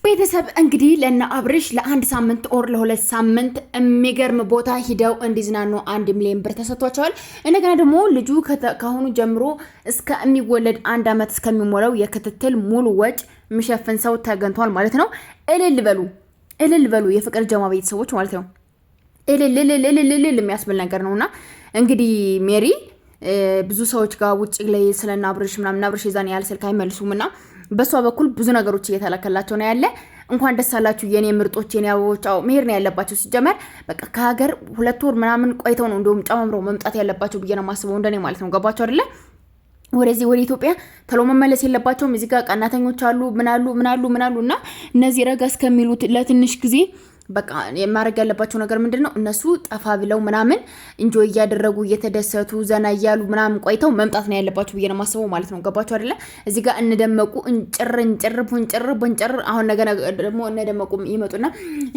ቤተሰብ እንግዲህ ለና አብርሽ ለአንድ ሳምንት ኦር ለሁለት ሳምንት የሚገርም ቦታ ሂደው እንዲዝናኑ 1 ሚሊዮን ብር ተሰጥቷቸዋል። እንደገና ደግሞ ልጁ ካሁኑ ጀምሮ እስከሚወለድ 1 አመት እስከሚሞላው የክትትል ሙሉ ወጭ የሚሸፍን ሰው ተገኝቷል ማለት ነው። እልል በሉ የፍቅር ጀማ ቤተሰቦች ማለት ነው። እልል የሚያስብል ነገር ነውና እንግዲህ ሜሪ ብዙ ሰዎች ጋር ውጭ ላይ ስለና አብርሽ ምናምን አብርሽ የዛን ያህል ስልክ አይመልሱምና በሷ በኩል ብዙ ነገሮች እየተላከላቸው ነው ያለ። እንኳን ደስ አላችሁ የኔ ምርጦች የኔ አበቦች። መሄድ ነው ያለባቸው ሲጀመር በቃ ከሀገር 2 ወር ምናምን ቆይተው ነው እንደውም ጨማምረው መምጣት ያለባቸው ብዬ ነው ማስበው እንደኔ ማለት ነው። ገባቸው አይደለ? ወደዚህ ወደ ኢትዮጵያ ተሎ መመለስ የለባቸውም። እዚህ ጋር ቀናተኞች አሉ ምናሉና እነዚህ ረጋ እስከሚሉት ለትንሽ ጊዜ በቃ የማረግ ያለባቸው ነገር ምንድነው? እነሱ ጠፋ ብለው ምናምን እንጆይ እያደረጉ እየተደሰቱ ዘና እያሉ ምናምን ቆይተው መምጣት ነው ያለባቸው ብዬ ነው ማስበው ማለት ነው። ገባቸው አይደለ? እዚህ ጋር እንደመቁ እንጭር አሁን ነገ ደግሞ እንደመቁ ይመጡና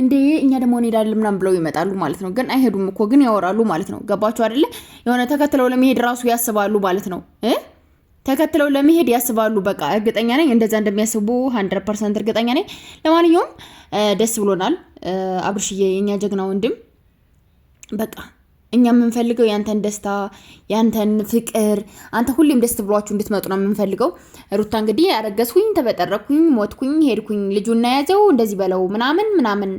እንዴ እኛ ደግሞ እንሄዳለን ምናምን ብለው ይመጣሉ ማለት ነው። ግን አይሄዱም እኮ ግን ያወራሉ ማለት ነው። ገባቸው አይደለ? የሆነ ተከትለው ለመሄድ ራሱ ያስባሉ ማለት ነው። ተከትለው ለመሄድ ያስባሉ። በቃ እርግጠኛ ነኝ እንደዛ እንደሚያስቡ 100% እርግጠኛ ነኝ። ለማንኛውም ደስ ብሎናል አብርሽዬ የኛ ጀግና ወንድም። በቃ እኛ የምንፈልገው ያንተን ደስታ ያንተን ፍቅር፣ አንተ ሁሌም ደስ ብሏችሁ እንድትመጡ ነው የምንፈልገው። ሩታ እንግዲህ ያረገዝኩኝ ተበጠረኩኝ ሞትኩኝ ሄድኩኝ ልጁና ያዘው እንደዚህ በለው ምናምን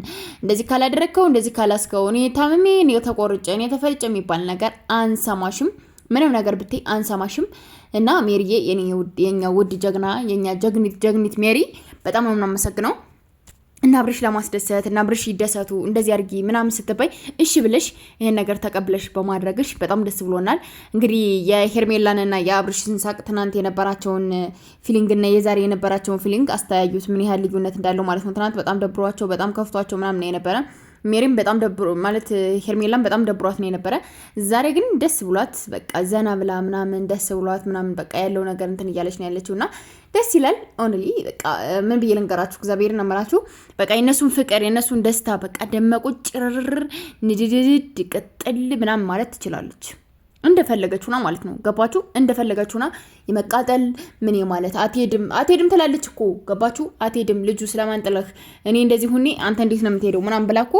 እንደዚህ ካላደረከው እንደዚህ ካላስከው እኔ ታምሜ እኔ ተቆርጬ እኔ ተፈልጬ የሚባል ነገር አንሰማሽም። ምንም ነገር ብትይ አንሰማሽም። እና ሜሪዬ የኛ ውድ ጀግና የኛ ጀግኒት ሜሪ በጣም ነው የምናመሰግነው። እና አብርሽ ለማስደሰት እና አብርሽ ይደሰቱ እንደዚህ አድርጊ ምናምን ስትባይ እሺ ብለሽ ይሄን ነገር ተቀብለሽ በማድረግሽ በጣም ደስ ብሎናል። እንግዲህ የሄርሜላንና የአብርሽን ሳቅ ትናንት የነበራቸውን ፊሊንግ እና የዛሬ የነበራቸውን ፊሊንግ አስተያዩት ምን ያህል ልዩነት እንዳለው ማለት ነው። ትናንት በጣም ደብሯቸው በጣም ከፍቷቸው ምናምን ነው የነበረ። ሜሪም በጣም ደብሮ ማለት ሄርሜላን በጣም ደብሯት ነው የነበረ። ዛሬ ግን ደስ ብሏት በቃ ዘና ብላ ምናምን ደስ ብሏት ምናምን በቃ ያለው ነገር እንትን እያለች ነው ያለችውና ደስ ይላል። ኦንሊ በቃ ምን ብዬ ልንገራችሁ እግዚአብሔርን አመራችሁ በቃ የነሱን ፍቅር የነሱን ደስታ በቃ ደመቁ ጭርር ንድድድ ቅጥል ምናምን ማለት ትችላለች እንደፈለገችውና ማለት ነው። ገባችሁ? እንደፈለገችውና የመቃጠል ምን ማለት አትሄድም ትላለች እኮ ገባችሁ? አትሄድም ልጁ ስለማንጥለህ እኔ እንደዚህ ሁኔ አንተ እንዴት ነው የምትሄደው ምናምን ብላ እኮ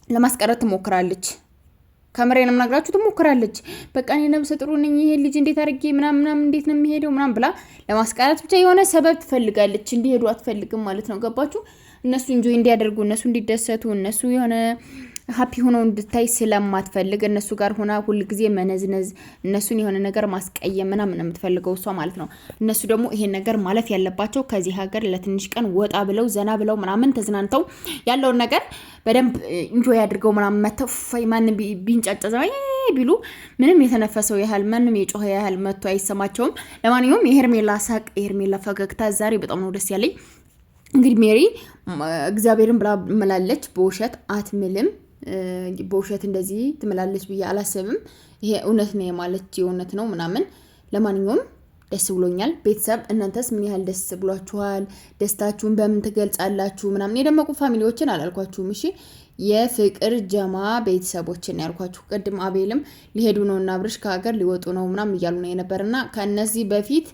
ለማስቀረት ትሞክራለች። ከመሬንም ነግራችሁ ትሞክራለች። በቃ እኔ ነብሰ ጥሩ ነኝ ይሄ ልጅ እንዴት አድርጌ ምናምን እንዴት ነው የሚሄደው ምናምን ብላ ለማስቀረት ብቻ የሆነ ሰበብ ትፈልጋለች። እንዲሄዱ አትፈልግም ማለት ነው። ገባችሁ? እነሱ እንጆይ እንዲያደርጉ እነሱ እንዲደሰቱ እነሱ የሆነ ሃፒ ሆኖ እንድታይ ስለማትፈልግ እነሱ ጋር ሆና ሁሉ ጊዜ መነዝነዝ እነሱን የሆነ ነገር ማስቀየም ምናምን የምትፈልገው እሷ ማለት ነው። እነሱ ደግሞ ይሄን ነገር ማለፍ ያለባቸው ከዚህ ሀገር ለትንሽ ቀን ወጣ ብለው ዘና ብለው ምናምን ተዝናንተው ያለውን ነገር በደንብ ኢንጆይ አድርገው ምናምን መተው ማንም ቢንጫጫ ቢሉ ምንም የተነፈሰው ያህል ማንም የጮኸ ያህል መጥቶ አይሰማቸውም። ለማንኛውም የሄርሜላ ሳቅ የሄርሜላ ፈገግታ ዛሬ በጣም ነው ደስ ያለኝ። እንግዲህ ሜሪ እግዚአብሔርን ብላ መላለች በውሸት አትምልም። በውሸት እንደዚህ ትመላለች ብዬ አላሰብም። ይሄ እውነት ነው ማለት የእውነት ነው ምናምን። ለማንኛውም ደስ ብሎኛል። ቤተሰብ እናንተስ ምን ያህል ደስ ብሏችኋል? ደስታችሁን በምን ትገልጻላችሁ? ምናምን የደመቁ ፋሚሊዎችን አላልኳችሁም። እሺ የፍቅር ጀማ ቤተሰቦችን ያልኳችሁ። ቅድም አቤልም ሊሄዱ ነውና አብርሽ ከሀገር ሊወጡ ነው ምናምን እያሉ ነው የነበርና ከነዚህ በፊት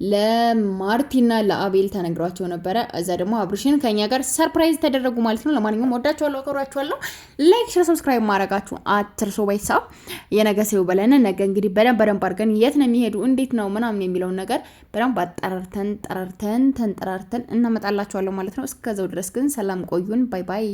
ለማርቲና ለአቤል ተነግሯቸው ነበረ። እዛ ደግሞ አብርሽን ከኛ ጋር ሰርፕራይዝ ተደረጉ ማለት ነው። ለማንኛውም ወዳችኋለሁ፣ አከብራችኋለሁ። ላይክ፣ ሼር፣ ሰብስክራይብ ማድረጋችሁ አትርሱ። ቤተሰብ የነገ ሰው በለነ ነገ እንግዲህ በደንብ አድርገን የት ነው የሚሄዱ እንዴት ነው ምናምን የሚለውን ነገር በደንብ ጠራርተን እናመጣላችኋለሁ ማለት ነው። እስከዛው ድረስ ግን ሰላም ቆዩን። ባይ ባይ።